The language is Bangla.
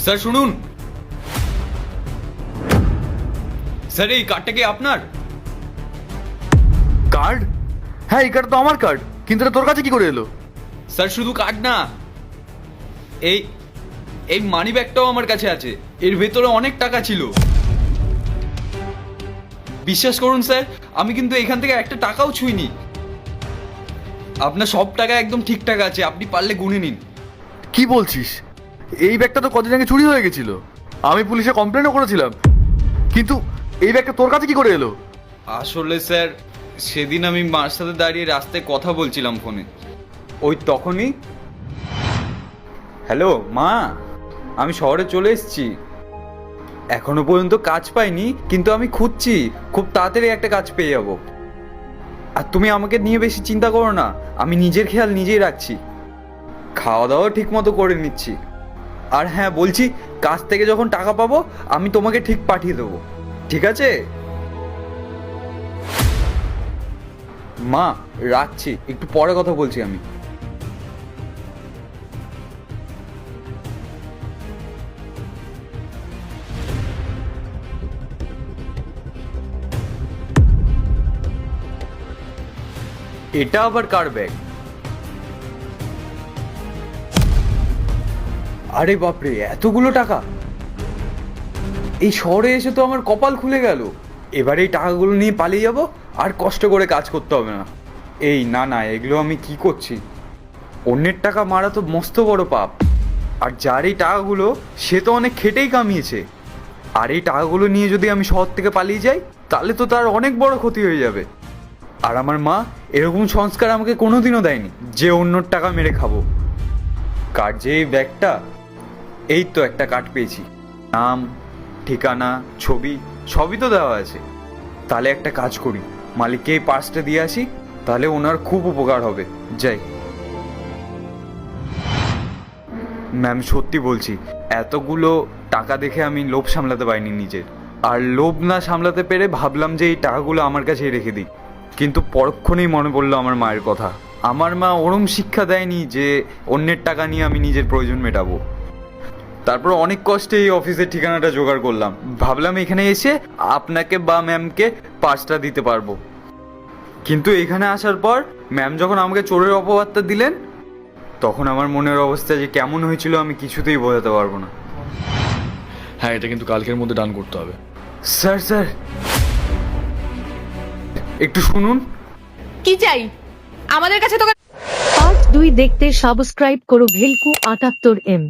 স্যার শুনুন, স্যার এই কার্ডটা কি আপনার? কার্ড? হ্যাঁ, এই কার্ড তো আমার কার্ড, কিন্তু এটা তোর কাছে কি করে এলো? স্যার শুধু কার্ড না, এই এই মানি ব্যাগটাও আমার কাছে আছে। এর ভেতরে অনেক টাকা ছিল। বিশ্বাস করুন স্যার, আমি কিন্তু এখান থেকে একটা টাকাও ছুঁইনি। আপনার সব টাকা একদম ঠিকঠাক আছে, আপনি পারলে গুনে নিন। কি বলছিস? এই ব্যাগটা তো কদিন আগে চুরি হয়ে গেছিল। আমি পুলিশে কমপ্লেনও করেছিলাম, কিন্তু এই ব্যাগটা তোর কাছে কি করে এলো? আসলে স্যার, সেদিন আমি মার সাথে দাঁড়িয়ে রাস্তায় কথা বলছিলাম ফোনে। ওই তখনই, হ্যালো মা, আমি শহরে চলে এসেছি। এখনো পর্যন্ত কাজ পাইনি, কিন্তু আমি খুঁজছি, খুব তাড়াতাড়ি একটা কাজ পেয়ে যাব। আর তুমি আমাকে নিয়ে বেশি চিন্তা করো না, আমি নিজের খেয়াল নিজেই রাখছি। খাওয়া দাওয়া ঠিক মতো করে নিচ্ছি। আর হ্যাঁ বলছি, কাজ থেকে যখন টাকা পাবো আমি তোমাকে ঠিক পাঠিয়ে দেবো, ঠিক আছে? মা রাখছি, একটু পরে কথা বলছি আমি। এটা আবার কার ব্যাগ? আরে বাপরে, এতগুলো টাকা! এই শহরে এসে তো আমার কপাল খুলে গেল। এবারে এই টাকাগুলো নিয়ে পালিয়ে যাব, আর কষ্ট করে কাজ করতে হবে না। এই না না, এগুলো আমি কি করছি? অন্যের টাকা মারা তো মস্ত বড় পাপ। আর যার এই টাকাগুলো, সে তো অনেক খেটেই কামিয়েছে। আর এই টাকাগুলো নিয়ে যদি আমি শহর থেকে পালিয়ে যাই, তাহলে তো তার অনেক বড় ক্ষতি হয়ে যাবে। আর আমার মা এরকম সংস্কার আমাকে কোনোদিনও দেয়নি যে অন্যর টাকা মেরে খাবো। কার্ড যে এই ব্যাগটা, এই তো একটা কার্ড পেয়েছি, নাম, ঠিকানা, ছবি সবই তো দেওয়া আছে। তাহলে একটা কাজ করি, মালিককে এই পার্সটা দিয়ে আসি, তাহলে ওনার খুব উপকার হবে। যাই। ম্যাম সত্যি বলছি, এতগুলো টাকা দেখে আমি লোভ সামলাতে পারিনি নিজের। আর লোভ না সামলাতে পেরে ভাবলাম যে এই টাকাগুলো আমার কাছেই রেখে দিই। কিন্তু পরক্ষণেই মনে পড়লো আমার মায়ের কথা। আমার মা ওরম শিক্ষা দেয়নি যে অন্যের টাকা নিয়ে আমি নিজের প্রয়োজন মেটাবো। তারপর অনেক কষ্টে এই অফিসের ঠিকানাটা জোগাড় করলাম। ভাবলাম এখানে এসে আপনাকে বা ম্যামকে পার্সটা দিতে পারবো। কিন্তু এখানে আসার পর ম্যাম যখন আমাকে চোরের অপবাদটা দিলেন, তখন আমার মনের অবস্থা যে কেমন হয়েছিল আমি কিছুতেই বোঝাতে পারবো না। হ্যাঁ, এটা কিন্তু কালকের মধ্যে ডান করতে হবে। স্যার স্যার, একটু শুনুন। কি চাই আমাদের কাছে? তো পার্ট 2 দেখতে সাবস্ক্রাইব করো ভেলকু 78M।